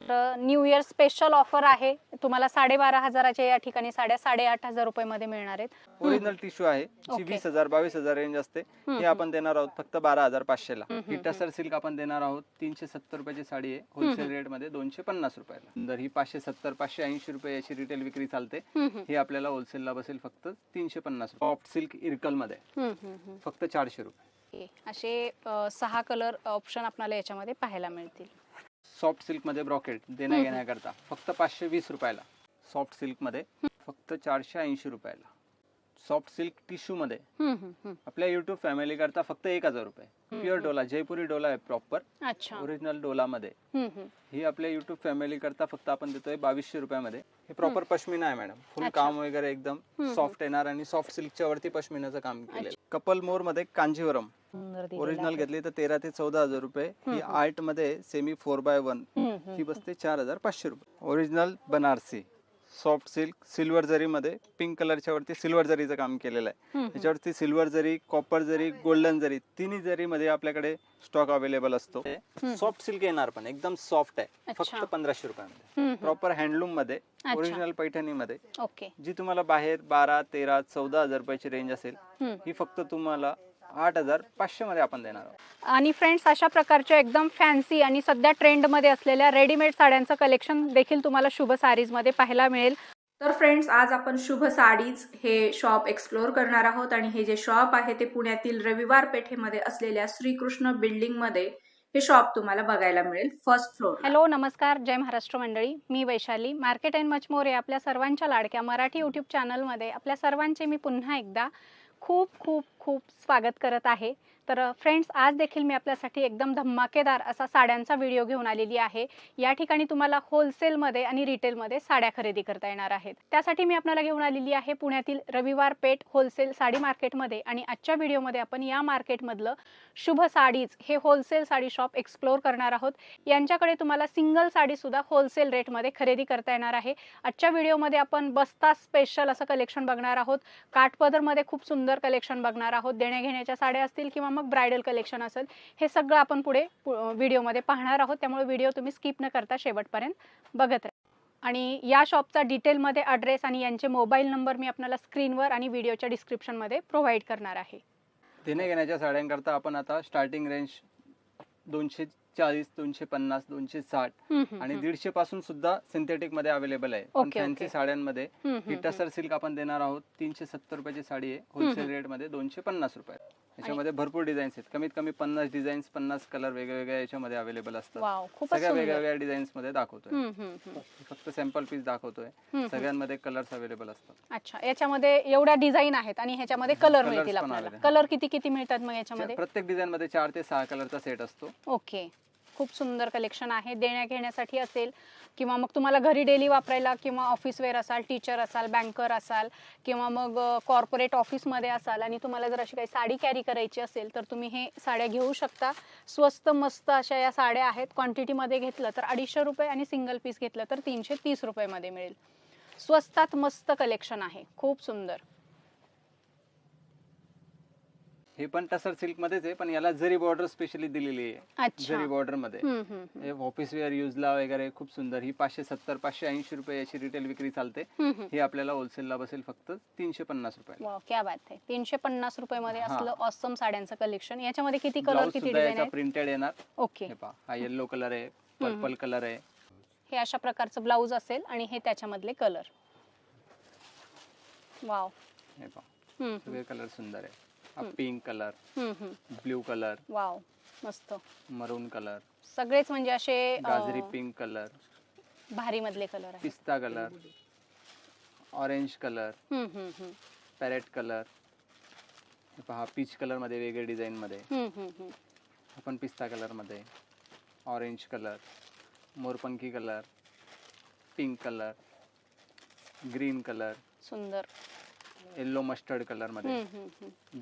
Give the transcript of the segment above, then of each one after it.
New year special offer आहे, तुम्हाला 12,500च्या या ठिकाणी साड्या 8,500 रुपये मध्ये मिळणार आहेत। ओरिजिनल टिश्यू आहे, जी ओके। 20,000 22,000 रेंज असते, ही आपण देणार आहोत फक्त 12,500 ला। ही टसर सिल्क आपण देणार आहोत 370 रुपयाची साडी आहे, होलसेल रेट मध्ये 250 रुपयाला। तर ही 570 580 रुपये याची रिटेल विक्री चालते, ही आपल्याला होलसेलला बसेल फक्त 350 रुपये। सॉफ्ट सिल्क इरकल मध्ये फक्त 400 रुपये। असे 6 कलर ऑप्शन आपल्याला याच्यामध्ये पाहायला मिळतील। सॉफ्ट सिल्क मध्ये ब्रॉकेट देण्या घेण्याकरता फक्त 520 रुपयाला। सॉफ्ट सिल्क मध्ये फक्त 480 रुपयाला। सॉफ्ट सिल्क टिश्यू मध्ये आपल्या युट्यूब फॅमिली करता फक्त 1000 रुपये। प्युअर डोला, जयपुरी डोला आहे प्रॉपर, अच्छा, ओरिजिनल डोला मध्ये। ही आपल्या युट्यूब फॅमिली करता फक्त आपण देतोय 2200 रुपयामध्ये। हे प्रॉपर पश्मिना आहे मॅडम, फुल काम वगैरे एकदम सॉफ्ट येणार आणि सॉफ्ट सिल्कच्या वरती पश्मिनाचं काम केलेलं। कपल मोर मध्ये कांजीवरम ओरिजिनल घेतली तर 13 ते 14,000 रुपये। ही आर्ट मध्ये सेमी 4x1 ही बसते 4,500 रुपये। Original Banarasi soft silk silver जरी मध्ये पिंक कलरच्या वरती सिल्वर जरीचं काम केलेलं आहे। त्याच्यावरती सिल्वर जरी, कॉपर जरी, गोल्डन जरी, तिन्ही जरी मध्ये आपल्याकडे स्टॉक अवेलेबल असतो। सॉफ्ट सिल्क येणार पण एकदम सॉफ्ट आहे, फक्त 1500 रुपयामध्ये। प्रॉपर हँडलूम मध्ये, ओरिजिनल पैठणी मध्ये। ओके, जी तुम्हाला बाहेर 12 13 14,000 रुपयाची रेंज असेल, ही फक्त तुम्हाला 8,500 मध्ये आपण देणार आहोत। आणि फ्रेंड्स, अशा प्रकारच्या एकदम फॅन्सी आणि सध्या ट्रेंड मध्ये असलेल्या रेडीमेड साड्यांचं कलेक्शन देखील तुम्हाला शुभ साडीज मध्ये पाहायला मिळेल। तर फ्रेंड्स, आज आपण शुभ साडीज हे शॉप एक्सप्लोर करणार आहोत आणि हे जे शॉप आहे ते पुण्यातील रविवार पेठेमध्ये असलेल्या श्रीकृष्ण बिल्डिंग मध्ये हे शॉप तुम्हाला बघायला मिळेल, फर्स्ट फ्लोर। हॅलो, नमस्कार, जय महाराष्ट्र मंडळी, मी Vaishali, market and much more या आपल्या सर्वांच्या लाडक्या मराठी यूट्यूब चॅनलमध्ये आपल्या सर्वांचे मी पुन्हा एकदा खूप खूप खूप स्वागत करत आहे। तर फ्रेंड्स, आज देखील मी आपल्यासाठी एकदम धमाकेदार असा साड्यांचा व्हिडिओ घेऊन आलेली आहे। या ठिकाणी तुम्हाला होलसेलमध्ये आणि रिटेलमध्ये साड्या खरेदी करता येणार आहेत। त्यासाठी मी आपल्याला घेऊन आलेली आहे पुण्यातील रविवार पेठ होलसेल साडी मार्केटमध्ये। आणि आजच्या व्हिडिओमध्ये आपण या मार्केटमधलं शुभ साडीज हे होलसेल साडी शॉप एक्सप्लोर करणार आहोत। यांच्याकडे तुम्हाला सिंगल साडी सुद्धा होलसेल रेटमध्ये खरेदी करता येणार आहे। आजच्या व्हिडिओमध्ये आपण बस्ता स्पेशल असं कलेक्शन बघणार आहोत। काठपदरमध्ये खूप सुंदर कलेक्शन बघणार आहोत। देण्या घेण्याच्या साड्या असतील किंवा मग ब्रायडल कलेक्शन असेल, हे सगळं आपण पुढे व्हिडिओमध्ये पाहणार आहोत। त्यामुळे व्हिडिओ तुम्ही स्किप न करता शेवटपर्यंत बघत राहा। आणि या शॉपचा डिटेलमध्ये ॲड्रेस आणि यांचे मोबाईल नंबर मी आपल्याला स्क्रीनवर आणि व्हिडिओच्या डिस्क्रिप्शनमध्ये प्रोव्हाइड करणार आहे। देण्या घेण्याच्या साड्यांकरता आपण आता स्टार्टिंग रेंज 240 250 260 आणि 150 पासून सुद्धा सिंथेटिक मध्ये अवेलेबल आहे। पण फॅन्सी साड्यांमध्ये ही टसर सिल्क आपण देणार आहोत 370 रुपयाची साडी आहे, होलसेल रेट मध्ये 250 रुपये। याच्यामध्ये भरपूर डिझाईन्स आहेत, कमीत कमी 50 डिझाईन्स 50 कलर वेगवेगळ्या याच्यामध्ये अवेलेबल असतात। सगळ्या वेगवेगळ्या डिझाईन्स मध्ये दाखवतोय, फक्त सॅम्पल पीस दाखवतोय, सगळ्यांमध्ये कलर्स अवेलेबल असतात। अच्छा, याच्यामध्ये एवढ्या डिझाईन आहेत आणि ह्याच्यामध्ये कलर मिळतील आपल्याला। कलर किती किती मिळतात मग याच्यामध्ये? प्रत्येक डिझाईन मध्ये 4 ते 6 कलरचा सेट असतो। ओके, खूप सुंदर कलेक्शन आहे। देण्या घेण्यासाठी असेल किंवा मग तुम्हाला घरी डेली वापरायला किंवा ऑफिस वेअर असाल, टीचर असाल, बँकर असाल किंवा मग कॉर्पोरेट ऑफिसमध्ये असाल आणि तुम्हाला जर अशी काही साडी कॅरी करायची असेल तर तुम्ही हे साड्या घेऊ शकता। स्वस्त मस्त अशा या साड्या आहेत। क्वांटिटीमध्ये घेतलं तर 250 रुपये आणि सिंगल पीस घेतलं तर 330 रुपयामध्ये मिळेल। स्वस्तात मस्त कलेक्शन आहे, खूप सुंदर। हे पण टसर सिल्क मध्येच आहे, पण याला जरी बॉर्डर स्पेशली दिलेली आहे, जरी बॉर्डर मध्ये। हे ऑफिस वेअर युजला वगैरे खूप सुंदर। ही 570 580 रुपये याची रिटेल विक्री चालते, ही आपल्याला होलसेलला बसेल फक्त 350 रुपये। वाव, क्या बात आहे। 350 रुपये मध्ये असलं ऑसम साड्यांचं कलेक्शन। याच्यामध्ये किती कलर किती डिझाईन आहेत? प्रिंटेड येणार। ओके, हे पहा, हा येलो कलर आहे, पर्पल कलर आहे। हे अशा प्रकारचं ब्लाउज असेल आणि हे त्याच्यामधले कलर। वाव, हे पहा, सगळे कलर सुंदर आहे। Pink colour, blue colour, wow मस्त, मरून कलर, सगळेच म्हणजे असे गाजरी पिंक कलर, भारी मधले कलर आहे। पिस्ता colour, orange colour, parrot colour, पहा पीच कलर मध्ये वेगळे डिझाईन मध्ये, आपण पिस्ता कलर मध्ये, ऑरेंज कलर, मोरपंखी colour, pink colour, green colour, सुंदर, येलो मस्टर्ड कलर मध्ये,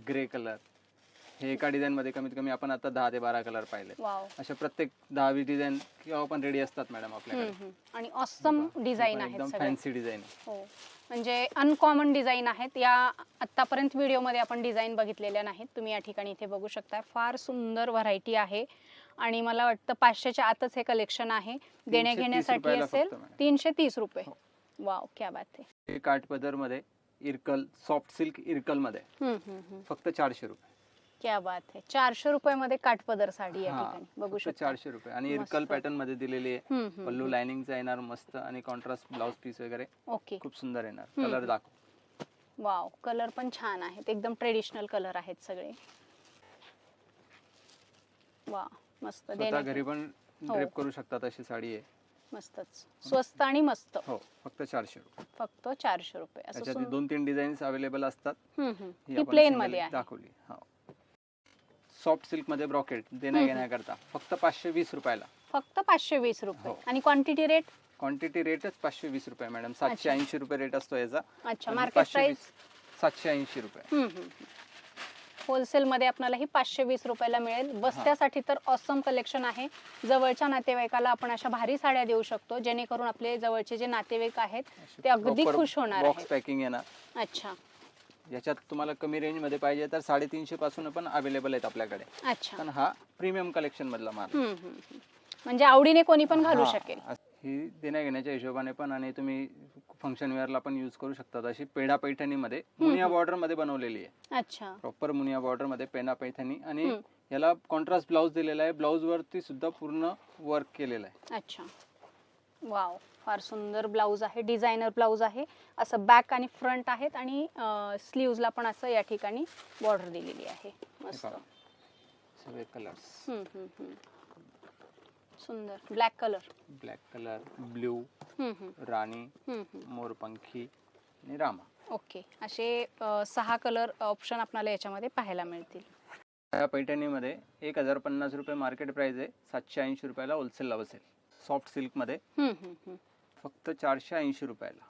ग्रे कलर। हे एका डिझाईन मध्ये कमीत कमी आपण आता 10 ते 12 कलर पाहिले। अशा प्रत्येक 10-20 डिझाईन किंवा पण रेडी असतात मॅडम आपल्याकडे। आणि ऑसम डिझाईन आहेत, एकदम फॅन्सी डिझाईन। हो, म्हणजे अनकॉमन डिझाईन आहेत। या आतापर्यंत व्हिडिओ मध्ये आपण डिझाईन बघितलेल्या नाहीत, तुम्ही या ठिकाणी इथे बघू शकता। फार सुंदर व्हरायटी आहे आणि मला वाटतं 500च्या आतच हे कलेक्शन आहे. देण्या 330 घेण्यासाठी रुपयाला असेल फक्त मॅडम. 330 रुपये. हो. वाव, क्या बात आहे. हे काठपदर मध्ये इरकल सॉफ्ट सिल्क इरकल मध्ये फक्त 400 रुपये. क्या बात आहे. 400 रुपयामध्ये काठपदर साडी या हा, ठिकाणी बघू फक्त शकता. 400 रुपये आणि इरकल मस्त. पॅटर्न मध्ये दिलेली आहे. पल्लू हम्म. लाइनिंगचा येणार मस्त आणि कॉन्ट्रास्ट ब्लाउज पीस वगैरे ओके. खूप सुंदर येणार. हम्म. कलर दाखव. वाव, कलर पण छान आहेत, एकदम ट्रेडिशनल कलर आहेत सगळे. वा, मस्त. स्वतः देण्या घरी पण हो. ड्रेप करू शकतात अशी साडी आहे. मस्तच, स्वस्त आणि मस्त. हो, फक्त 400 रुपये. फक्त 400 रुपये असं त्याच्यात 2-3 डिझाईन्स अवेलेबल असतात. ही ही आपण प्लेन single मध्ये आहे. दाखवली. हो, सॉफ्ट सिल्क मध्ये ब्रॉकेट देण्या घेण्याकरता फक्त 520 रुपयाला. फक्त 520 रुपये. हो. आणि क्वांटिटी रेट? क्वांटिटी रेटच 520 रुपये मॅडम. 780 रुपये रेट असतो याचा. अच्छा, आणि मार्केट 520 प्राइस 780 रुपये. होलसेल मध्ये आपल्याला ही 520 रुपयाला मिळेल. बस्त्यासाठी तर ऑसम कलेक्शन आहे. जवळच्या नातेवाईकाला आपण अशा भारी साड्या देऊ शकतो, जेणेकरून आपले जवळचे जे नातेवाईक आहेत ते अगदी खुश होणार बॉक्स आहेत. पॅकिंग येणार. अच्छा याच्यात तुम्हाला कमी रेंज मध्ये पाहिजे तर 350 पासून पण अवेलेबल आहेत आपल्याकडे. अच्छा. पण हा प्रीमियम कलेक्शन मधला माल. म्हणजे आवडीने कोणी पण घालू हा, शकेल. ही देण्या घेण्याच्या हिशोबाने पण आणि तुम्ही फंक्शन वेअरला पण यूज करू शकता. अशी पेढा पैठणी मध्ये मुनिया बॉर्डर मध्ये बनवलेली आहे. अच्छा. प्रॉपर मुनिया बॉर्डर मध्ये पेढा पैठणी आणि याला कॉन्ट्रास्ट ब्लाउज दिलेला आहे. ब्लाउज वरती सुद्धा पूर्ण वर्क केलेलं आहे. अच्छा, वाव, फार सुंदर ब्लाऊज आहे. डिझायनर ब्लाऊज आहे. असं बॅक आणि फ्रंट आहेत आणि स्लीव्हजला पण असं या ठिकाणी बॉर्डर दिलेली आहे. मस्त. सगळे कलर्स. सुंदर. ब्लॅक ब्लॅक कलर, ब्ल्यू, राणी, मोरपंखी आणि रामा. ओके. असे 6 कलर ऑप्शन आपल्याला याच्यामध्ये पाहायला मिळतील. या पैठणीमध्ये 1050 रुपये मार्केट प्राइस आहे. 780 रुपयाला होलसेलला बसेल. सॉफ्ट सिल्क मध्ये फक्त 480 रुपयाला.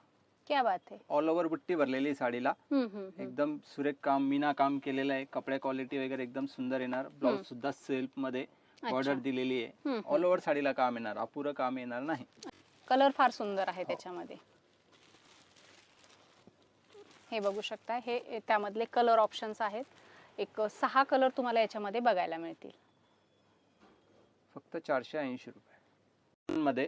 क्या बात आहे. ऑल ओव्हर बुट्टी भरलेली साडीला. एकदम सुरेख काम, मीना काम केलेलं आहे. कपडे क्वालिटी वगैरे एकदम सुंदर येणार. ब्लाउज सुद्धा सेल्फ मध्ये बॉर्डर दिलेली आहे. ऑल ओव्हर साडीला काम येणार, अपुरं काम येणार नाही. कलर फार सुंदर आहे त्याच्यामध्ये. हे बघू शकता, हे त्यामधले कलर ऑप्शन्स आहेत. एक 6 कलर तुम्हाला याच्यामध्ये बघायला मिळतील. फक्त 480 रुपये मध्ये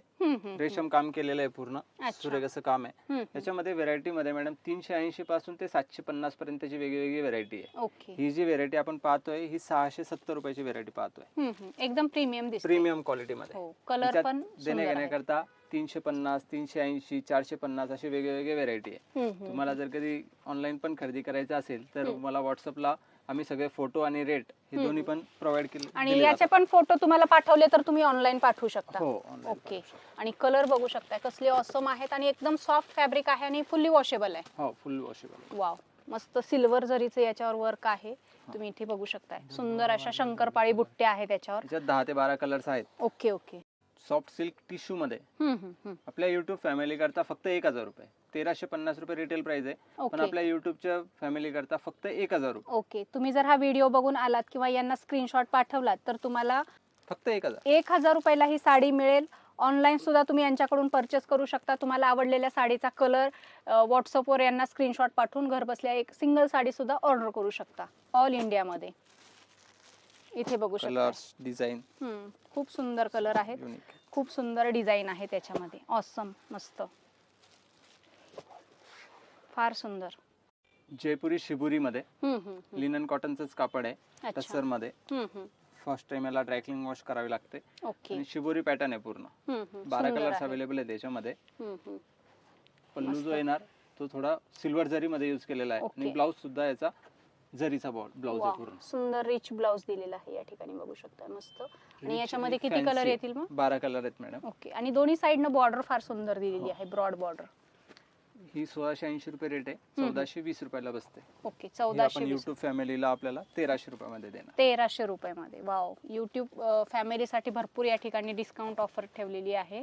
रेशम काम केलेलं आहे. पूर्ण सुरेख असं काम आहे. याच्यामध्ये व्हेरायटी मध्ये मॅडम 380 पासून ते 750 पर्यंतची वेगवेगळी व्हेरायटी आहे. ओके. ही जी व्हेरायटी आपण पाहतोय ही 670 रुपयाची व्हेरायटी पाहतोय. एकदम प्रीमियम दिसते. प्रीमियम क्वालिटी मध्ये. हो, कलर पण देण्या घेण्याकरता 350, 380, 450 अशी वेगवेगळी व्हेरायटी आहे. तुम्हाला जर कधी ऑनलाईन पण खरेदी करायचं असेल तर मला व्हॉट्सअपला आम्ही सगळे फोटो आणि रेट हे दोन्ही पण प्रोव्हाइड केले. आणि याचे पण फोटो तुम्हाला पाठवले तर तुम्ही ऑनलाईन पाठवू शकता. हो, ओके. आणि कलर बघू शकता कसले ऑसम आहेत आणि एकदम सॉफ्ट फॅब्रिक आहे आणि फुल्ली वॉशेबल आहे. हो, फुल वॉशेबल. वाव, मस्त सिल्वर जरीचं याच्यावर वर्क आहे. तुम्ही इथे बघू शकताय. सुंदर अशा शंकरपाळी बुट्ट्या आहेत त्याच्यावर. याच्यात 10 ते 12 कलर्स आहेत. Okay okay. Soft silk tissue मध्ये आपल्या युट्यूब फॅमिली करता फक्त 1000 रुपये. 1350 रुपये रिटेल प्राइस आहे. पण ओके. आपल्या युट्यूबच्या फॅमिली करता फक्त 1000 रुपये. ओके. तुम्ही जर हा व्हिडिओ बघून आलात किंवा यांना स्क्रीनशॉट पाठवलात तर तुम्हाला फक्त 1000. 1000 रुपयाला ही साडी मिळेल. ऑनलाईन सुद्धा तुम्ही यांच्याकडून परचेस करू शकता. तुम्हाला आवडलेल्या साडीचा कलर व्हॉट्सअपवर यांना स्क्रीनशॉट पाठवून घर बसल्या एक सिंगल साडी सुद्धा ऑर्डर करू शकता ऑल इंडियामध्ये. इथे बघू शकता. कलर्स, डिझाईन खूप सुंदर कलर आहेत. युनिक. खूप सुंदर डिझाईन आहे त्याच्यामध्ये. ऑसम, मस्त, फार सुंदर. जयपुरी शिबुरी मध्ये लिनन कॉटनचंच कापड आहे. अच्छा. टसर मध्ये. फर्स्ट टाइम याला ड्रायक्लिंग वॉश करावी लागते. ओके. आणि शिबुरी पॅटर्न आहे पूर्ण. 12 कलर्स अवेलेबल आहे त्याच्यामध्ये. पल्लू जो येणार तो थोडा सिल्वर जरी मध्ये यूज केलेला आहे. आणि ब्लाउज सुद्धा याचा जरीचा ब्लाउज आहे पूर्ण. सुंदर रिच ब्लाउज दिलेला आहे या ठिकाणी बघू शकता. मस्त. आणि याच्यामध्ये किती कलर येतील मग? 12 कलर आहेत मॅडम. ओके. आणि दोन्ही साइडनं बॉर्डर फार सुंदर दिलेली आहे, ब्रॉड बॉर्डर. ही 1680 रुपये रेट आहे. 1420 रुपयाला बसते. ओके. आपण 1420. युट्यूब फॅमिलीला आपल्याला 1300 रुपयामध्ये देणार. 1300 रुपयामध्ये. वाव. युट्यूब फॅमिलीसाठी भरपूर या ठिकाणी डिस्काउंट ऑफर ठेवलेली आहे.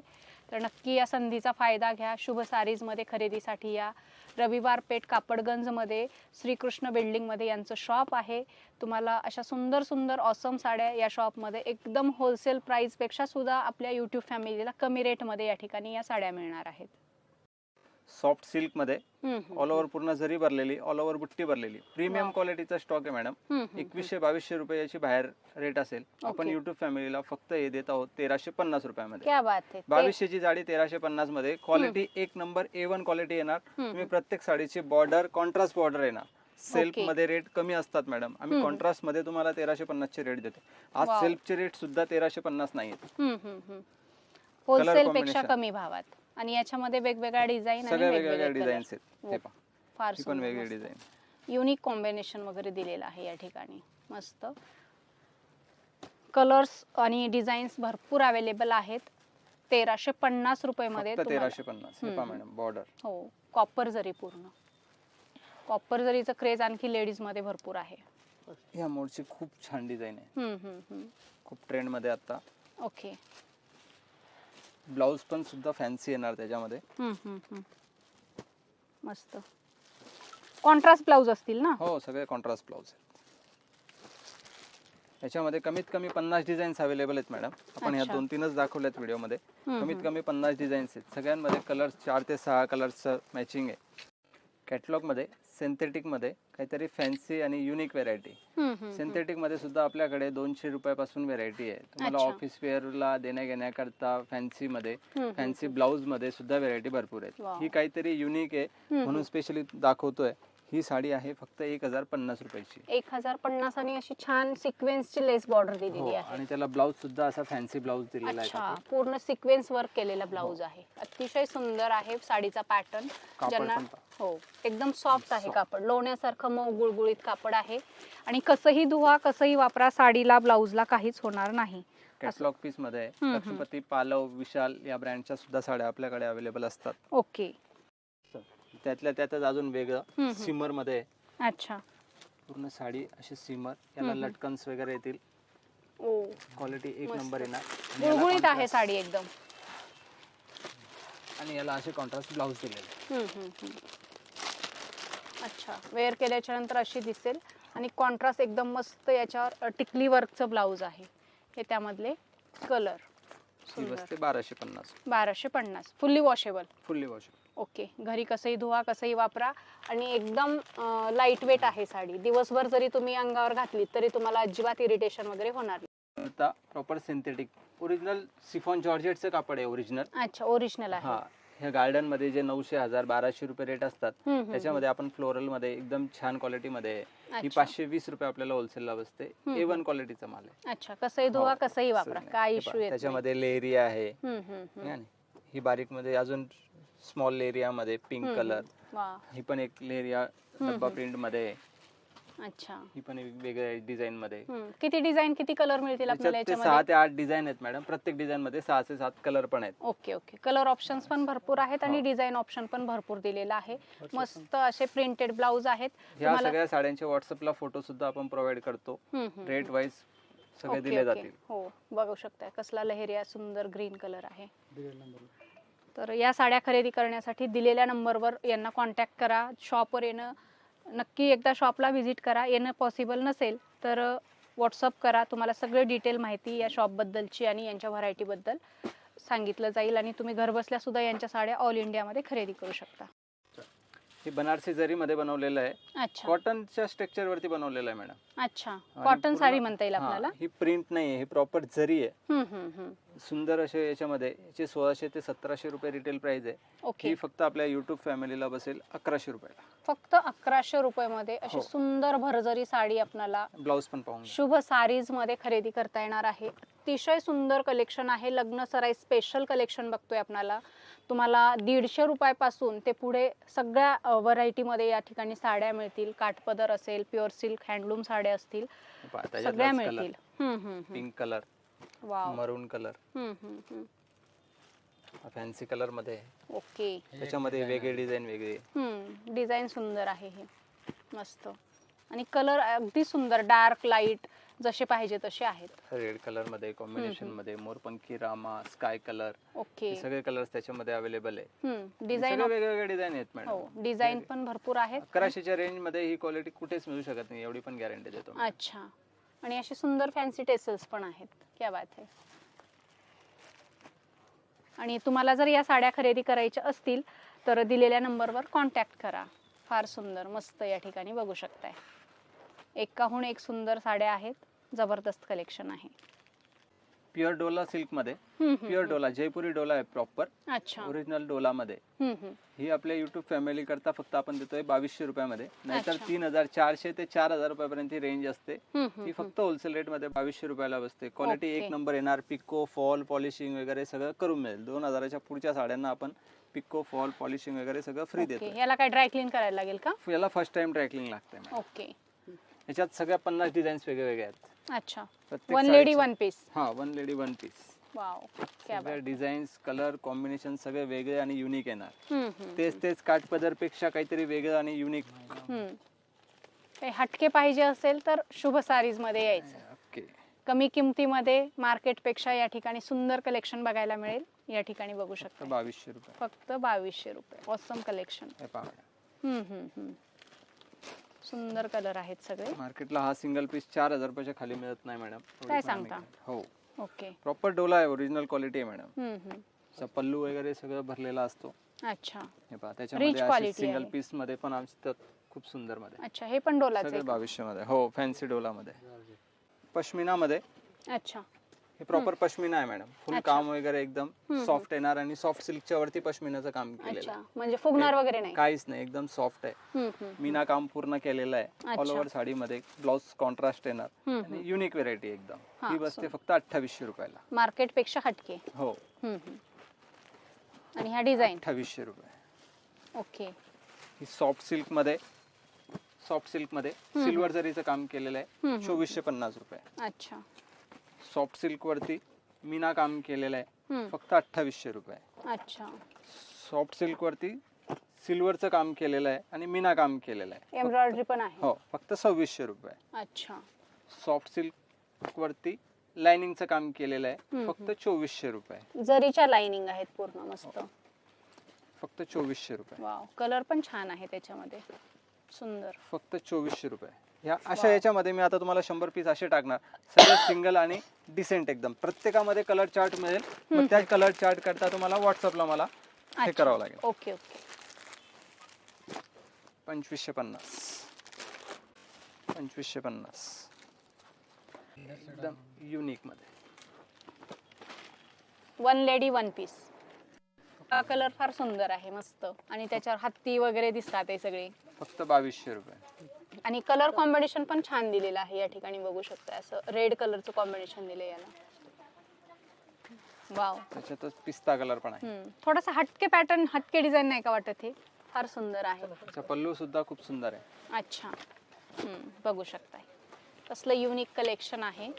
तर नक्की या संधीचा फायदा घ्या. शुभ सारीजमध्ये खरेदीसाठी या. रविवार पेठ कापडगंजमध्ये श्रीकृष्ण बिल्डिंगमध्ये यांचं शॉप आहे. तुम्हाला अशा सुंदर सुंदर ऑसम साड्या या शॉपमध्ये एकदम होलसेल प्राईसपेक्षा सुद्धा आपल्या यूट्यूब फॅमिलीला कमी रेटमध्ये या ठिकाणी या साड्या मिळणार आहेत. सॉफ्ट सिल्क मध्ये ऑल ओव्हर पूर्ण जरी भरलेली, ऑल ओव्हर बुट्टी भरलेली, प्रीमियम Wow. क्वालिटीचा स्टॉक आहे मॅडम. 2100-2200 रुपयाची बाहेर रेट असेल, आपण Okay. युट्यूब फॅमिलीला फक्त हे देत आहोत 1350 रुपयामध्ये. क्या बात आहे. 2200 ची जाडी 1350 मध्ये. क्वालिटी एक नंबर A1 क्वालिटी येणार. तुम्ही प्रत्येक साडीची बॉर्डर कॉन्ट्रास्ट बॉर्डर येणार. Self Okay. मध्ये रेट कमी असतात मॅडम, आम्ही कॉन्ट्रास्ट मध्ये तुम्हाला 1350 चे रेट देतो. आज Wow. सेल्फचे रेट सुद्धा 1350 नाहीत. होलसेल पेक्षा combination. कमी भावात. आणि याच्यामध्ये वेगवेगळ्या डिझाईन आणि सगळ्या वेगवेगळ्या वेगवेगळे डिझाईन्स कलर. आहेत. हे पहा, फार ही पण वेगळी डिझाईन. युनिक कॉम्बिनेशन वगैरे दिलेलं आहे या ठिकाणी. मस्त कलर्स आणि डिझाईन्स भरपूर अवेलेबल आहेत. 1350 रुपये मध्ये फक्त 1350. हे पहा मॅडम बॉर्डर. हो, कॉपर जरी पूर्ण. कॉपर जरीचं क्रेज आणखी लेडीज मध्ये भरपूर आहे. या मोडची खूप छान डिझाईन आहे. खूप ट्रेंड मध्ये आता. ओके. ब्लाउज पण सुद्धा फॅन्सी येणार त्याच्यामध्ये. मस्त कॉन्ट्रास्ट ब्लाउज असतील ना? हो, सगळे कॉन्ट्रास्ट ब्लाउज आहेत. याच्यामध्ये कमीत कमी 50 डिझाईन्स अवेलेबल आहेत मॅडम. आपण ह्या 2-3च दाखवल्यात व्हिडिओमध्ये. कमीत कमी 50 डिझाईन्स आहेत. सगळ्यांमध्ये कलर्स 4 ते 6 कलर्सचं मॅचिंग आहे. कॅटलॉग मध्ये सिंथेटिक मध्ये काहीतरी फॅन्सी आणि युनिक व्हेरायटी. सिंथेटिक मध्ये सुद्धा आपल्याकडे 200 रुपयापासून व्हेरायटी आहे. तुम्हाला ऑफिस वेअरला देण्या घेण्याकरता फॅन्सी मध्ये, फॅन्सी ब्लाउज मध्ये सुद्धा व्हेरायटी भरपूर आहेत. ही काहीतरी युनिक आहे म्हणून स्पेशली दाखवतोय. ही साडी आहे फक्त 1050 रुपयाची. 1050 आणि अशी छान सिक्वेन्सची लेस बॉर्डर दिलेली आहे. आणि त्याला ब्लाउज सुद्धा असा फॅन्सी ब्लाउज दिलेला अच्छा, आहे. पूर्ण सिक्वेन्स वर्क केलेला ब्लाउज आहे. अतिशय सुंदर आहे साडीचा पॅटर्न. ज्यांना हो, एकदम सॉफ्ट आहे कापड. लोण्यासारखं मऊ गुळगुळीत कापड आहे. आणि कसंही धुवा कसंही वापरा, साडीला ब्लाउजला काहीच होणार नाही. कॅटलॉग पीस मध्ये लक्ष्मीपती, पालव, विशाल या ब्रँडच्या सुद्धा साड्या आपल्याकडे अवेलेबल असतात. ओके. त्यातल्या त्यातच अजून वेगळं सिमर मध्ये. अच्छा. पूर्ण साडी अशी सिमर, याला लटकन्स वगैरे येतील. ओ, क्वालिटी एक नंबर येणार. गुळगुळीत आहे साडी एकदम. आणि याला असे कॉन्ट्रास्ट ब्लाउज दिलेले. अच्छा, वेअर केल्याच्या नंतर अशी दिसेल. आणि कॉन्ट्रास्ट एकदम मस्त याच्यावर टिकली वर्कचं ब्लाउज आहे. हे त्यामधले कलर. ही बसते 1250. 1250. Fully washable. Fully washable. Okay. घरी कसंही धुवा कसंही वापरा. आणि एकदम लाईट वेट आहे साडी. दिवसभर जरी तुम्ही अंगावर घातली तरी तुम्हाला अजिबात इरिटेशन वगैरे होणार नाही. आता प्रॉपर सिंथेटिक ओरिजिनल सिफॉन जॉर्जेटचं कापड आहे ओरिजिनल. अच्छा, ओरिजिनल आहे. हा, ह्या गार्डन मध्ये जे 900, 1000, 1200 रुपये रेट असतात त्याच्यामध्ये आपण फ्लोरल मध्ये एकदम छान क्वालिटी मध्ये ही 520 रुपये आपल्याला होलसेलला बसते. A1 क्वालिटीचा माल आहे. अच्छा, कसंही धुवा कसंही वापरा, काय इश्यू येत त्याच्यामध्ये लेरिया आहे. ही बारीक मध्ये अजून स्मॉल लेरिया मध्ये पिंक कलर. ही पण एक लेरिया डब्बा प्रिंट मध्ये. अच्छा. ही पण वेगळ्या डिझाईन मध्ये. किती डिझाईन किती कलर मिळतील आपल्याला याच्यामध्ये? 6 ते 8 डिझाईन आहेत मॅडम. प्रत्येक डिझाईन मध्ये 6 ते 7 कलर पण आहेत. Okay okay. कलर ऑप्शन्स पण भरपूर आहेत आणि डिझाईन ऑप्शन पण भरपूर दिलेला आहे. मस्त असे प्रिंटेड ब्लाउज आहेत. या सगळ्या साड्यांचे व्हॉट्सअपला फोटो सुद्धा आपण प्रोव्हाइड करतो. रेट वाईज सगळे दिले जातील. हो, बघू शकताय कसला लहेरिया सुंदर ग्रीन कलर आहे. तर या साड्या खरेदी करण्यासाठी दिलेल्या नंबरवर यांना कॉन्टॅक्ट करा. शॉपवर येणं नक्की एकदा शॉपला व्हिजिट करा. येणं पॉसिबल नसेल तर व्हॉट्सअप करा. तुम्हाला सगळे डिटेल माहिती या शॉपबद्दलची आणि यांच्या व्हरायटीबद्दल सांगितलं जाईल. आणि तुम्ही घरबसल्या सुद्धा यांच्या साड्या ऑल इंडियामध्ये खरेदी करू शकता. हे बनारसी जरी मध्ये बनवलेलं आहे. अच्छा. कॉटनच्या स्ट्रक्चर वरती बनवलेलं आहे मॅडम. अच्छा, कॉटन साडी म्हणता येईल आपल्याला. ही प्रिंट नाही, हे प्रॉपर जरी आहे. सुंदर असे याच्यामध्ये. याचे 1600 ते 1700 रुपये रिटेल प्राइस आहे. ओके. ही फक्त आपल्या युट्यूब फॅमिलीला बसेल 1100 रुपयाला. फक्त 1100 रुपये मध्ये अशी सुंदर भरजरी साडी आपल्याला ब्लाउज पण पाहून शुभ सारीज मध्ये खरेदी करता येणार आहे. अतिशय सुंदर कलेक्शन आहे. लग्न सराई स्पेशल कलेक्शन बघतोय आपल्याला. तुम्हाला 150 रुपयापासून ते पुढे सगळ्या व्हरायटी मध्ये या ठिकाणी साड्या मिळतील. काठपदर असेल, प्युअर सिल्क हँडलूम साड्या असतील, सगळ्या मिळतील. पिंक कलर, वाव, मरून कलर, फॅन्सी कलर मध्ये. ओके. त्याच्यामध्ये वेगळे डिझाईन वेगळे. डिझाईन सुंदर आहे हे. मस्त. आणि कलर अगदी सुंदर, डार्क लाईट जसे पाहिजे तसे आहेत. रेड कलर मध्ये कॉम्बिनेशन मध्ये, मोरपंखी, रामा, स्काय कलर. ओके. सगळे कलर्स त्याच्यामध्ये अवेलेबल आहे. डिझाईन वेगवेगळे डिझाईन आहेत मॅडम. हो, डिझाईन पण भरपूर आहेत. 1100 च्या रेंज मध्ये ही क्वालिटी कुठेच मिळू शकत नाही, एवढी पण गॅरंटी देतो. अच्छा. आणि असे सुंदर फॅन्सी टेसल्स पण आहेत. क्या बात आहे. आणि तुम्हाला जर या साड्या खरेदी करायच्या असतील तर दिलेल्या नंबरवर कॉन्टॅक्ट करा. फार सुंदर मस्त या ठिकाणी बघू शकताय. एकाहून एक सुंदर साड्या आहेत. जबरदस्त कलेक्शन आहे. प्युअर डोला सिल्क मध्ये, प्युअर डोला जयपुरी डोला आहे प्रॉपर. अच्छा. ओरिजिनल डोला मध्ये. ही आपल्या युट्यूब फॅमिली करता फक्त आपण देतोय 2200 रुपयामध्ये. नाहीतर 3400 ते 4000 रुपयापर्यंत रेंज असते. ती फक्त होलसेल रेट मध्ये 2200 रुपयाला बसते. क्वालिटी एक नंबर येणार. पिको फॉल पॉलिशिंग वगैरे सगळं करून मिळेल. 2000च्या पुढच्या साड्यांना आपण पिको फॉल पॉलिशिंग वगैरे सगळं फ्री देतो. याला काय ड्राय क्लीन करायला लागेल का? याला फर्स्ट टाइम ड्राय क्लीन लागते. ओके. याच्यात सगळ्या 50 डिझाईन्स वेगवेगळे आहेत. अच्छा. One lady one piece. हा, one lady one piece. Wow, क्या बात. डिझाईन्स कलर कॉम्बिनेशन सगळे वेगळे आणि युनिक येणार. तेच काठपदर पेक्षा काहीतरी वेगळं आणि युनिक. काही हटके पाहिजे असेल तर शुभ सारीज मध्ये यायचं. ओके. कमी किमतीमध्ये मार्केट पेक्षा या ठिकाणी सुंदर कलेक्शन बघायला मिळेल. या ठिकाणी बघू शकता. 2200 रुपये. फक्त 2200 रुपये. Awesome collection. सुंदर कलर आहेत सगळे. मार्केटला हा सिंगल पीस 4000 रुपयाच्या खाली मिळत नाही मॅडम. काय सांगता? हो. ओके. प्रॉपर डोला आहे. ओरिजिनल क्वालिटी आहे मॅडम. पल्लू वगैरे सगळं भरलेला असतो. अच्छा. हे पहा त्याच्यामध्ये सिंगल पीस मध्ये पण आमच्या खूप सुंदर मध्ये. अच्छा. हे पण डोलाच आहे. 2200 मध्ये. हो, फॅन्सी डोला मध्ये. पश्मिना मध्ये. अच्छा. हे प्रॉपर पश्मिना आहे मॅडम. फुल काम वगैरे एकदम सॉफ्ट येणार आणि सॉफ्ट सिल्कच्या वरती पश्मिनाचं काम केलेलं आहे. म्हणजे फुगणार वगैरे नाही. काहीच नाही, एकदम सॉफ्ट आहे. मीना काम पूर्ण केलेलं आहे. ऑल ओव्हर साडी मध्ये ब्लाउज कॉन्ट्रास्ट येणार आणि युनिक व्हेरायटी एकदम. ही बसते फक्त 2800 रुपयाला. मार्केट पेक्षा हटके. हो. आणि ह्या डिझाईन 2800 रुपये. ओके. ही सॉफ्ट सिल्क मध्ये, सिल्वर जरीचं काम केलेलं आहे. 2450 रुपये. अच्छा. सॉफ्ट सिल्क वरती मीना काम केलेलं आहे. फक्त 2800 रुपये. अच्छा. सॉफ्ट सिल्क वरती सिल्वरचं काम केलेलं आहे आणि मीना काम केलेलं आहे. एम्ब्रॉयडरी पण आहे. हो, फक्त 2600 रुपये. अच्छा. सॉफ्ट सिल्क वरती लाइनिंगचं काम केलेलं आहे. फक्त 2400 रुपये. जरीच्या लाइनिंग आहेत पूर्ण मस्त. फक्त 2400 रुपये. वाव, कलर पण छान आहे त्याच्यामध्ये. सुंदर. फक्त 2400 रुपये. ह्या अशा याच्यामध्ये मी आता तुम्हाला 100 पीस असे टाकणार. सगळे सिंगल आणि डिसेंट एकदम. प्रत्येकामध्ये कलर चार्ट मिळेल. मग त्या कलर चार्ट करता तुम्हाला व्हॉट्सअपला मला हे करावं लागेल. Okay okay. 2550. 2550 एकदम युनिक मध्ये. One lady one piece. हा कलर फार सुंदर आहे मस्त. आणि त्याच्यावर हत्ती वगैरे दिसतात हे सगळे. फक्त 2200 रुपये. आणि कलर कॉम्बिनेशन पण छान दिलेलं आहे. या ठिकाणी बघू शकता असं रेड कलरचं कॉम्बिनेशन दिले याला. वाव. त्याच्यातच पिस्ता कलर पण आहे. थोडासा हटके पॅटर्न, हटके डिझाईन नाही का वाटत? हे फार सुंदर आहे. त्याचा पल्लू सुद्धा खूप सुंदर आहे. अच्छा. बघू शकताय कसलं युनिक कलेक्शन आहे.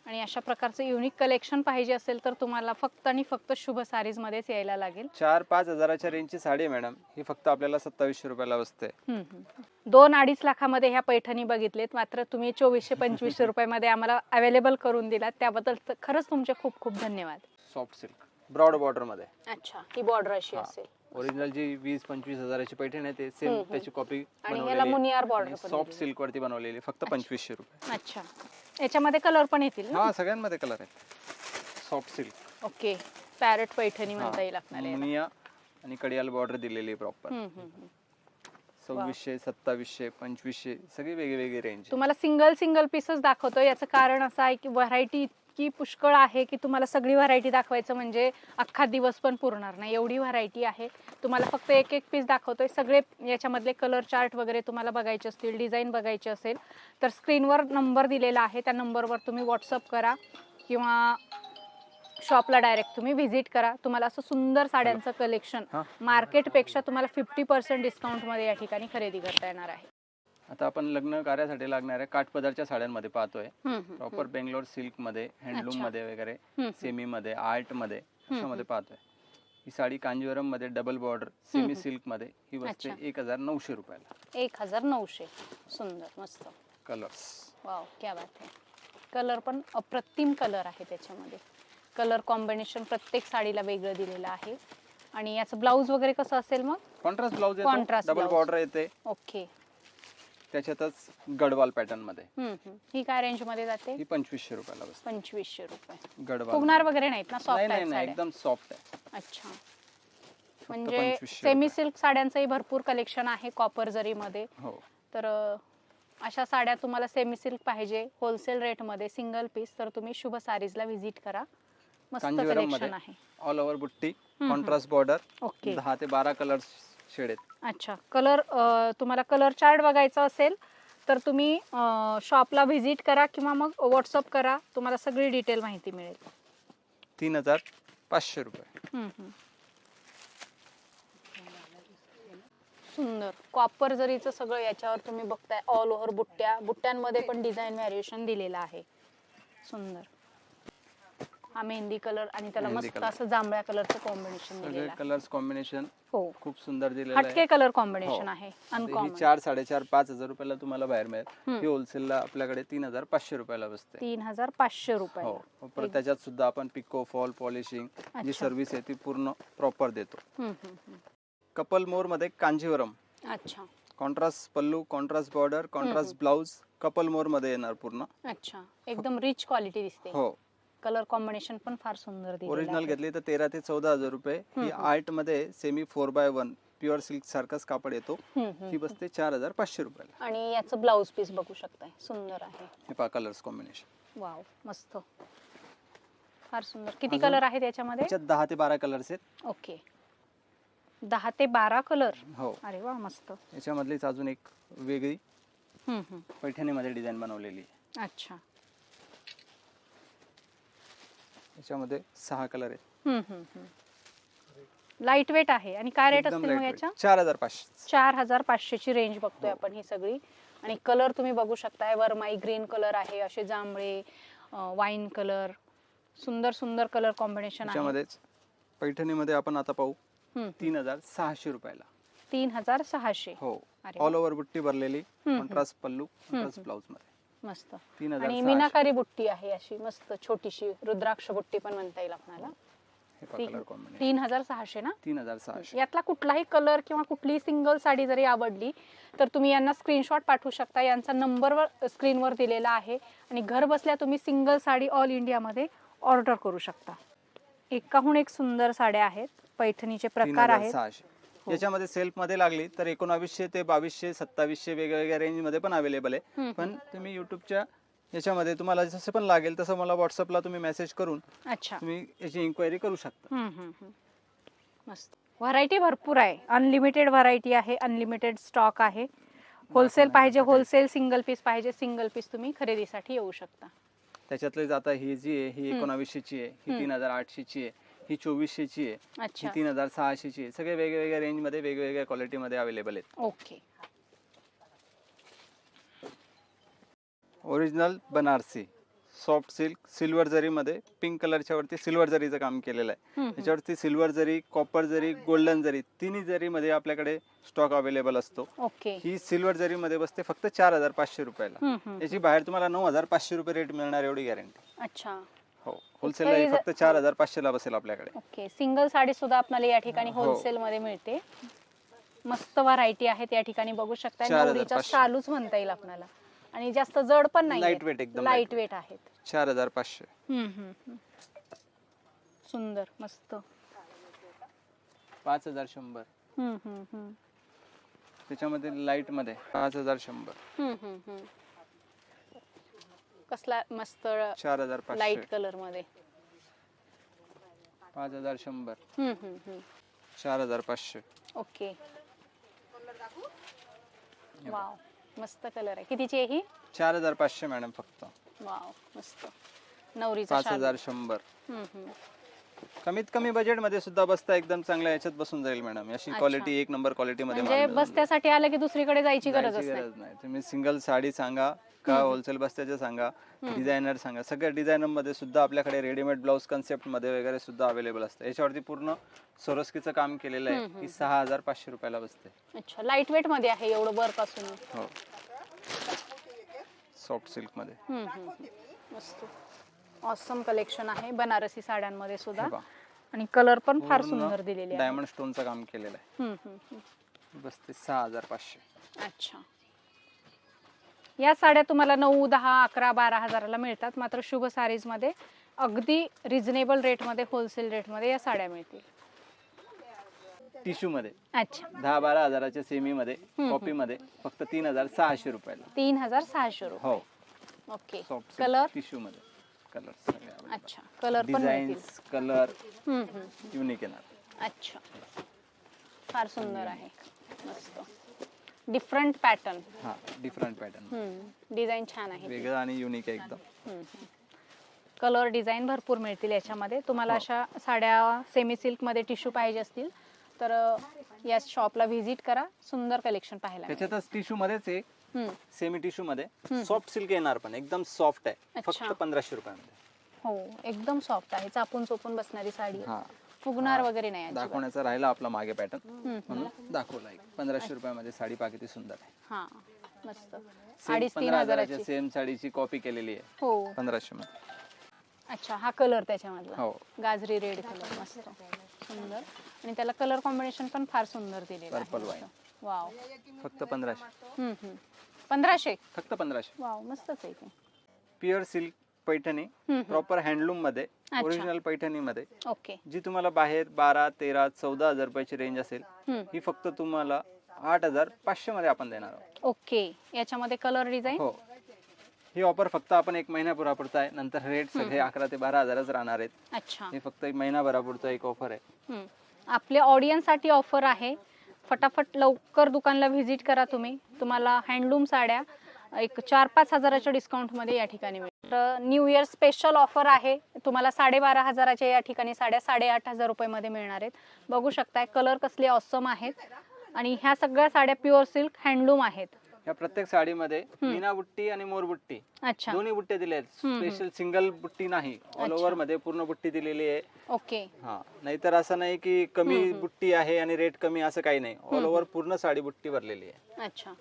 आणि अशा प्रकारचं युनिक कलेक्शन पाहिजे असेल तर तुम्हाला फक्त आणि फक्त शुभ सारीज मध्येच यायला लागेल. 4-5 हजाराच्या रेंजची साडी मॅडम. ही फक्त आपल्याला 2700 रुपयाला बसते. 2-2.5 लाखामध्ये ह्या पैठणी बघितलेत, मात्र तुम्ही 2400-2500 रुपयामध्ये आम्हाला अवेलेबल करून दिलात. त्याबद्दल खरंच तुमचे खूप खूप धन्यवाद. सॉफ्ट सिल्क ब्रॉड बॉर्डर मध्ये. अच्छा. ही बॉर्डर अशी असेल. ओरिजिनल जी 20-25 हजाराची पैठणी आहे ते सेम त्याची कॉपी आणि याला मुनियार बॉर्डर. सॉफ्ट सिल्क वरती बनवलेली. फक्त 2500 रुपये. अच्छा. याच्यामध्ये कलर पण येतील ना? हा, सगळ्यांमध्ये कलर आहेत. Soft silk. Okay. Parrot Paithani म्हणता येईल आपल्याला. मुनिया आणि कडियाल बॉर्डर दिलेली प्रॉपर. 2600, 2700, 2500 सगळी वेगवेगळी रेंज. तुम्हाला सिंगल पीसच दाखवतो. याचं कारण असं आहे की व्हरायटी इतकी पुष्कळ आहे की तुम्हाला सगळी व्हरायटी दाखवायचं म्हणजे अख्खा दिवस पण पुरणार नाही, एवढी व्हरायटी आहे. तुम्हाला फक्त एक एक पीस दाखवतोय. सगळे याच्यामधले कलर चार्ट वगैरे तुम्हाला बघायचे असतील, डिझाईन बघायचे असेल तर स्क्रीनवर नंबर दिलेला आहे. त्या नंबरवर तुम्ही व्हॉट्सअप करा किंवा शॉपला डायरेक्ट तुम्ही व्हिजिट करा. तुम्हाला असं सुंदर साड्यांचं कलेक्शन मार्केटपेक्षा तुम्हाला 50% डिस्काउंटमध्ये या ठिकाणी खरेदी करता येणार आहे. आता आपण लग्न कार्यासाठी लागणाऱ्या काठपदरच्या साड्यांमध्ये पाहतोय. प्रॉपर बेंगलोर सिल्क मध्ये, हँडलूम मध्ये वगैरे, सेमी मध्ये, आर्ट मध्ये अशामध्ये पाहतोय. ही साडी कांजीवरम मध्ये डबल बॉर्डर सेमी सिल्क मध्ये. ही बसते 1900 रुपयाला. 1900. सुंदर मस्त कलर्स. वाव, क्या बात आहे. कलर पण अप्रतिम कलर आहे त्याच्यामध्ये. कलर कॉम्बिनेशन प्रत्येक साडीला वेगळं दिलेलं आहे. आणि याचं ब्लाऊज वगैरे कसं असेल मग? कॉन्ट्रास्ट ब्लाऊज येतो, डबल बॉर्डर येते. ओके. त्याच्यातच गडवाल पॅटर्न मध्ये. ही काय रेंज मध्ये जाते? ही 2500 रुपयाला बसते. 2500 रुपये. गडवाल. फुगणार वगैरे नाहीत ना? सॉफ्ट आहे. नाही, एकदम सॉफ्ट आहे. अच्छा. म्हणजे 2500 सेमी रुपये. सिल्क साड्यांचंही भरपूर कलेक्शन आहे कॉपर जरीमध्ये. हो तर अशा साड्या तुम्हाला सेमी सिल्क पाहिजे होलसेल रेटमध्ये सिंगल पीस तर तुम्ही शुभ सारीजला व्हिजिट करा. मस्त कांजीवरम मध्ये कलेक्शन आहे. ऑल ओव्हर बुट्टी, हम्म. कॉन्ट्रास्ट बॉर्डर, ओके 10 ते 12 कलर शेड आहेत. अच्छा. कलर तुम्हाला कलर चार्ट बघायचा असेल तर तुम्ही शॉपला व्हिजिट करा किंवा मग व्हॉट्सअप करा, तुम्हाला सगळी डिटेल माहिती मिळेल. 3500 रुपये. सुंदर कॉपर जरीचं सगळं याच्यावर तुम्ही बघताय ऑल ओव्हर बुट्ट्यांमध्ये पण डिझाईन व्हॅरिएशन दिलेलं आहे. सुंदर. हा मेहंदी कलर आणि त्याला मेहंदी मस्त कलर. असं जांभळ्या कलरचं कॉम्बिनेशन सगळे दिलेलं आहे. कलर्स कॉम्बिनेशन हो खूप सुंदर दिलेलं आहे. हटके कलर कॉम्बिनेशन हो. आहे ही अनकॉमन. 4, 4.5, 5,000 रुपयाला तुम्हाला बाहेर मिळेल. हम्म. ही होलसेलला आपल्याकडे 3500 रुपयाला बसते. 3500 रुपये. हो परत त्याच्यात सुद्धा आपण पिको फॉल पॉलिशिंग जी अच्छा. सर्व्हिस आहे ती पूर्ण प्रॉपर देतो. कपल मोर मध्ये कांजीवरम, अच्छा contrast pallu, contrast border, contrast blouse, couple मोर मध्ये येणार पूर्ण. अच्छा एकदम रिच क्वालिटी दिसते. हो कलर कॉम्बिनेशन पण फार सुंदर दिलेलं ओरिजिनल आहे. घेतली तर 13 ते 14,000 रुपये. ही आर्ट मध्ये सेमी 4x1 प्युअर सिल्क सारखाच कापड येतो. ही बसते 4500 रुपयाला. आणि याचं ब्लाउज पीस बघू शकताय सुंदर आहे. हे पहा कलर्स कॉम्बिनेशन. वाव मस्त फार सुंदर. किती अजून? कलर आहेत याच्यामध्ये? त्याच्यात 10 ते 12 कलर्स आहेत. ओके 10 ते 12 कलर. हो अरे वा मस्त. याच्यामधलीच अजून एक वेगळी पैठणीमध्ये डिझाईन बनवलेली आहे. अच्छा याच्यामध्ये 6 कलर आहेत. लाईट वेट आहे. आणि काय रेट एकदम असतील मग lightweight. याच्या? 4500. 4500 ची रेंज बघतोय हो. आपण ही सगळी. आणि कलर तुम्ही बघू शकताय वरमाई ग्रीन कलर आहे, असे जांभळे, वाईन कलर, सुंदर सुंदर कलर कॉम्बिनेशन आहे. याच्यामध्येच पैठणीमध्ये आपण आता पाहू 3600 रुपयाला. 3600. हो अरे ऑल वा. ओव्हर बुट्टी भरलेली, कॉन्ट्रास्ट पल्लू, कॉन्ट्रास्ट ब्लाउज मध्ये मस्त. 3600. आणि मीनाकारी बुट्टी आहे अशी मस्त छोटीशी रुद्राक्ष बुट्टी पण म्हणता येईल आपल्याला. हे पहा कलर कॉम्बिनेशन. 3600 ना? 3600. यातला कुठलाही कलर किंवा कुठलीही सिंगल साडी जरी आवडली तर तुम्ही यांना स्क्रीनशॉट पाठवू शकता. यांचा नंबरवर स्क्रीनवर दिलेला आहे आणि घर बसल्या तुम्ही सिंगल साडी ऑल इंडियामध्ये ऑर्डर करू शकता. एकाहून एक सुंदर साड्या आहेत, पैठणीचे प्रकार आहेत. 3600. हो. याच्यामध्ये सेल्फ मध्ये लागली तर 1900 ते 2200, 2700 वेगवेगळ्या रेंज मध्ये पण अवेलेबल आहे. पण तुम्ही युट्यूबच्या याच्यामध्ये तुम्हाला जसं पण लागेल तसं मला व्हॉट्सअपला तुम्ही मेसेज करून अच्छा तुम्ही याची इन्क्वायरी करू शकता. मस्त. व्हरायटी भरपूर आहे, अनलिमिटेड व्हरायटी आहे, अनलिमिटेड स्टॉक आहे. होलसेल पाहिजे होलसेल, सिंगल पीस पाहिजे सिंगल पीस, तुम्ही खरेदीसाठी येऊ शकता. त्याच्यातलीच आता ही जी आहे ही 1900 ची आहे, ही 3800 ची आहे, ही 2400 ची आहे, ही अच्छा 3600 ची आहे. सगळे वेगवेगळ्या रेंज मध्ये वेगवेगळ्या क्वालिटी मध्ये अवेलेबल आहेत. Okay. Original Banarasi soft silk silver जरी मध्ये पिंक कलरच्या वरती सिल्वर जरीचं काम केलेलं आहे. त्याच्यावरती सिल्वर जरी, कॉपर जरी, गोल्डन जरी तिन्ही जरी मध्ये आपल्याकडे स्टॉक अवेलेबल असतो. ओके. ही सिल्वर जरी मध्ये बसते फक्त 4500 रुपयाला. याची बाहेर तुम्हाला 9500 रुपये रेट मिळणार एवढी गॅरंटी. अच्छा हो होलसेलला फक्त 4500 ला बसेल आपल्याकडे. ओके. सिंगल साडी सुद्धा आपल्याला या ठिकाणी हो. होलसेल मध्ये मिळते. मस्त व्हरायटी आहेत या ठिकाणी बघू शकता. 4500. शालूच म्हणता येईल आपल्याला. आणि जास्त जड पण नाही, लाईट वेट एकदम लाईट वेट आहेत. 4500. सुंदर मस्त. 5100. त्याच्यामध्ये लाईट मध्ये 5100. कसला मस्त 4500. लाईट कलर मध्ये 5100. 4500. ओके. वाव मस्त कलर आहे. कितीची आहे ही? 4500 मॅडम फक्त. वाव मस्त. नवरीचा शालू. 5100. कमीत कमी बजेट मध्ये सुद्धा बसता एकदम चांगल्या याच्यात बसून जाईल मॅडम. अशी अच्छा. क्वालिटी एक नंबर क्वालिटी मध्ये म्हणजे माल मिळून बस्त्यासाठी आलं की दुसरीकडे जायची जाईल. गरजच जायची नाही. गरज नाही. तुम्ही सिंगल साडी सांगा का होलसेल बस्त्याचे सांगा, डिझायनर सांगा, सगळ्या डिझायनर मध्ये सुद्धा आपल्याकडे रेडीमेड ब्लाउज कन्सेप्ट मध्ये वगैरे सुद्धा अवेलेबल असतं. याच्यावरती पूर्ण सोरोस्कीचं काम केलेलं आहे. ही 6500 रुपयाला बसते. अच्छा लाईट वेट मध्ये आहे एवढं वर्क असून. हो सॉफ्ट सिल्क मध्ये. मस्त ऑसम कलेक्शन आहे बनारसी साड्यांमध्ये सुद्धा. हे पहा. आणि कलर पण फार पूर्ण सुंदर दिलेले आहे. डायमंड स्टोनचं काम केलेलं आहे. बसते 6500. अच्छा. या साड्या तुम्हाला 9, 10, 11, 12 हजाराला मिळतात. मात्र शुभ सारीज मध्ये अगदी रिझनेबल रेट मध्ये होलसेल रेट मध्ये या साड्या मिळतील. टिश्यू मध्ये अच्छा 10-12 हजाराच्या सेमी मध्ये कॉपी मध्ये फक्त 3600 रुपयाला. 3600 रुपये. हो ओके. सॉफ्ट कलर टिश्यू मध्ये कलर अच्छा कलर पण मिळतील. डिझाईन्स कलर हम्म. युनिक येणार. अच्छा फार सुंदर आहे मस्त डिफरंट पॅटर्न. हा डिफरंट पॅटर्न डिझाईन छान आहे. वेगळं आणि युनिक आहे एकदम. कलर डिझाईन भरपूर मिळतील याच्यामध्ये. तुम्हाला हो. अशा साड्या सेमी सिल्क मध्ये टिश्यू पाहिजे असतील तर या शॉपला व्हिजिट करा. सुंदर कलेक्शन पाहायला मिळेल. त्याच्यातच टिश्यू मध्येच आहे हम्म. सेमी टिश्यू मध्ये सॉफ्ट सिल्क येणार पण एकदम सॉफ्ट आहे. अच्छा. फक्त 1500 रुपयामध्ये. हो एकदम सॉफ्ट आहे. चापून चोपून बसणारी साडी आहे. हा फुगणार वगैरे नाही अजिबात. दाखवण्याचा राहिला आपला मागे पॅटर्न म्हणून दाखवला. 1500 रुपयामध्ये साडी पहा किती सुंदर आहे. हा मस्त. सेम 2,500-3,000 15,000 हजाराची. सेम साडीची कॉपी केलेली आहे हो 1500 मध्ये. अच्छा हा कलर त्याच्यामधला हो गाजरी रेड कलर मस्त सुंदर आणि त्याला कलर कॉम्बिनेशन पण फार सुंदर दिलेलं आहे. Purple wine. वाव. फक्त 1500. 1500. फक्त 1500. वाव मस्तच आहे ते. Pure silk Paithani proper handloom मध्ये अच्छा. ओरिजिनल पैठणी मध्ये ओके. जी तुम्हाला बाहेर 12, 13, 14,000 रुपयाची रेंज असेल ही फक्त तुम्हाला 8,500 मध्ये आपण देणार आहोत. ओके. याच्यामध्ये कलर डिझाईन. हो ही ऑफर फक्त आपण 1 महिन्यापुरता आहे. नंतर रेट सगळे 11 ते 12,000च राहणार आहेत. अच्छा. हे फक्त 1 महिनाभरापुरतं एक ऑफर आहे. आपल्या ऑडियन्स साठी ऑफर आहे. फटाफट लवकर दुकानला व्हिजिट करा तुम्ही. तुम्हाला हँडलूम साड्या एक 4-5 हजाराच्या डिस्काउंट मध्ये या ठिकाणी मिळेल. तर न्यू इयर स्पेशल ऑफर आहे. तुम्हाला 12,500 हजाराच्या या ठिकाणी साड्या 8,500 रुपये मध्ये मिळणार आहेत. बघू शकताय कलर कसले ऑसम आहेत आणि ह्या सगळ्या साड्या प्युअर सिल्क हँडलूम आहेत. या प्रत्येक साडीमध्ये मीना बुट्टी आणि मोर बुट्टी अच्छा. दोन्ही बुट्टे दिले आहेत. स्पेशल सिंगल बुट्टी नाही, ऑल ओव्हर मध्ये पूर्ण बुट्टी दिलेली आहे. ओके. हा नाहीतर असं नाही की कमी बुट्टी आहे आणि रेट कमी असं काही नाही. ऑल ओव्हर पूर्ण साडी बुट्टी भरलेली आहे. अच्छा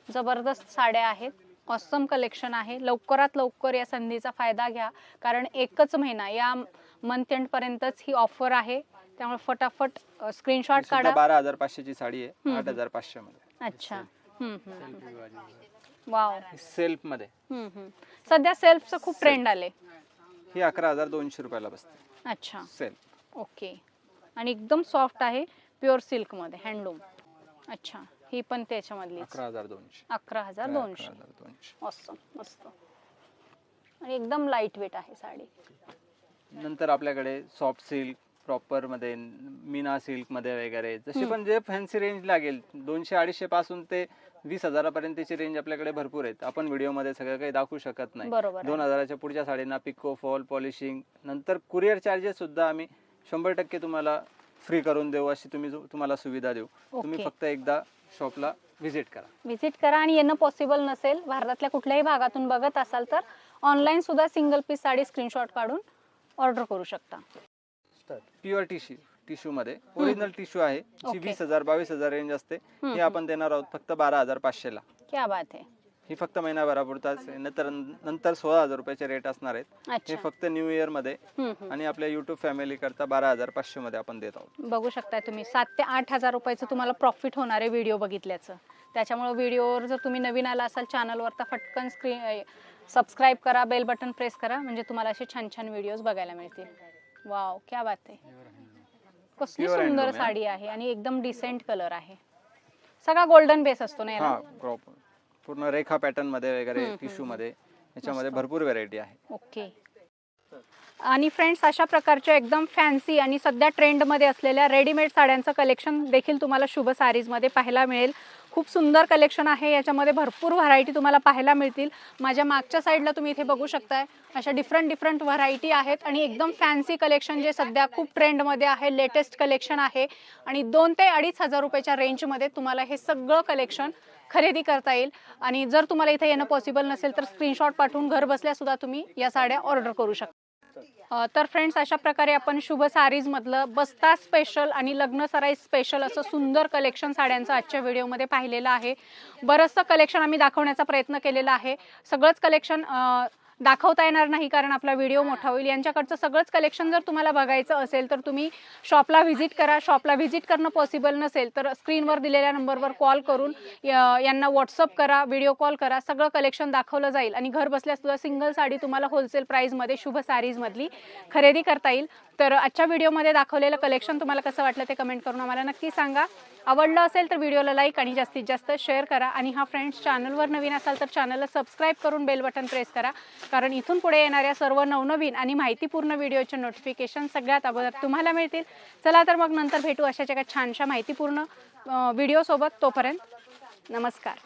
जबरदस्त साड्या आहेत. ऑसम कलेक्शन आहे. लवकरात लवकर या संधीचा फायदा घ्या कारण एकच महिना या मंथ एंड पर्यंतच ही ऑफर आहे. त्यामुळे फटाफट स्क्रीनशॉट काढा. 12,500 ची साडी आहे 8,500 मध्ये. अच्छा. वाव. सेल्फ मध्ये सध्या सेल्फचं खूप ट्रेंड आले. ही 11,200 रुपयाला बसते. अच्छा. Self okay. आणि एकदम सॉफ्ट आहे प्युअर सिल्क मध्ये हँडलूम. अच्छा ही पण त्याच्यामधली 11,200. 11,200. ऑसम मस्त आणि एकदम लाईट वेट आहे साडी. नंतर आपल्याकडे सॉफ्ट सिल्क प्रॉपर मध्ये मीना सिल्क मध्ये वगैरे जसे पण जे फॅन्सी रेंज लागेल 200-250 पासून ते 20,000 पर्यंतची रेंज आपल्याकडे भरपूर आहेत. आपण व्हिडिओ मध्ये सगळं काही दाखवू शकत नाही. बरोबर आहे. 2,000च्या पुढच्या साडींना पिको फॉल पॉलिशिंग नंतर कुरिअर चार्जेस सुद्धा आम्ही 100% तुम्हाला फ्री करून देऊ अशी तुम्हाला सुविधा देऊ. तुम्ही फक्त एकदा शॉपला व्हिजिट करा आणि येणं पॉसिबल नसेल भारतातल्या कुठल्याही भागातून बघत असाल तर ऑनलाईन सुद्धा सिंगल पीस साडी स्क्रीनशॉट काढून ऑर्डर करू शकता. प्युअर टिश्यू मध्ये ओरिजिनल टिश्यू आहे जी 20,000-22,000 रेंज असते. हे आपण देणार आहोत फक्त 12,500 ला. क्या बात आहे. ही फक्त महिनाभरापुरताच नंतर 16,000 रुपयाचे रेट असणार आहेत. हे फक्त न्यू इयर मध्ये आणि आपल्या युट्यूब फॅमिली करता 12,500 मध्ये आपण देत आहोत. बघू शकताय तुम्ही 7,000 ते 8,000 रुपयाचं तुम्हाला प्रॉफिट होणार आहे व्हिडिओ बघितल्याचं. त्याच्यामुळे व्हिडिओवर जर तुम्ही नवीन आला असाल चॅनलवर तर फटकन सबस्क्राईब करा, बेल बटन प्रेस करा म्हणजे तुम्हाला असे छान छान व्हिडिओज बघायला मिळतील. वाव क्या बात आहे. कसली सुंदर साडी आहे आणि एकदम डिसेंट कलर आहे. सगळा गोल्डन बेस असतो ना याला. पूर्ण रेखा पॅटर्न मध्ये वगैरे टिश्यू मध्ये याच्यामध्ये भरपूर व्हरायटी आहे. ओके. आणि फ्रेंड्स अशा प्रकारच्या एकदम फॅन्सी आणि सध्या ट्रेंडमध्ये असलेल्या रेडीमेड साड्यांचं कलेक्शन देखील तुम्हाला शुभ सारीजमध्ये पाहायला मिळेल. खूप सुंदर कलेक्शन आहे. याच्यामध्ये भरपूर व्हरायटी तुम्हाला पाहायला मिळतील. माझ्या मागच्या साईडला तुम्ही इथे बघू शकताय अशा डिफरंट व्हरायटी आहेत आणि एकदम फॅन्सी कलेक्शन जे सध्या खूप ट्रेंडमध्ये आहे. लेटेस्ट कलेक्शन आहे आणि 2,000 ते 2,500 रुपयाच्या रेंजमध्ये तुम्हाला हे सगळं कलेक्शन खरेदी करता येईल. आणि जर तुम्हाला इथे येणं पॉसिबल नसेल तर स्क्रीनशॉट पाठवून घर बसल्या सुद्धा तुम्ही या साड्या ऑर्डर करू शकता. तर फ्रेंड्स अशा प्रकारे आपण शुभ सारीज मधलं बस्ता स्पेशल आणि लग्न सराई स्पेशल असं सुंदर कलेक्शन साड्यांचं आजच्या व्हिडिओमध्ये पाहिलेलं आहे. बरंचसं कलेक्शन आम्ही दाखवण्याचा प्रयत्न केलेला आहे. सगळंच कलेक्शन दाखवता येणार नाही कारण आपला व्हिडिओ मोठा होईल. यांच्याकडचं सगळंच कलेक्शन जर तुम्हाला बघायचं असेल तर तुम्ही शॉपला व्हिजिट करा. शॉपला व्हिजिट करणं पॉसिबल नसेल तर स्क्रीनवर दिलेल्या नंबरवर कॉल करून यांना व्हॉट्सअप करा, व्हिडिओ कॉल करा. सगळं कलेक्शन दाखवलं जाईल आणि घर बसल्या सुद्धा सिंगल साडी तुम्हाला होलसेल प्राइसमध्ये शुभ सारीजमधली खरेदी करता येईल. तर आजच्या व्हिडिओमध्ये दाखवलेलं कलेक्शन तुम्हाला कसं वाटलं ते कमेंट करून आम्हाला नक्की सांगा. आवडलं असेल तर व्हिडिओला लाईक आणि जास्तीत जास्त शेअर करा. आणि हा फ्रेंड्स चॅनलवर नवीन असाल तर चॅनलला सबस्क्राईब करून बेल बटन प्रेस करा, कारण इथून पुढे येणाऱ्या सर्व नवनवीन आणि माहितीपूर्ण व्हिडिओचे नोटिफिकेशन सगळ्यात अगोदर तुम्हाला मिळतील. चला तर मग नंतर भेटू अशाच एका छानशा माहितीपूर्ण व्हिडिओसोबत. तोपर्यंत नमस्कार.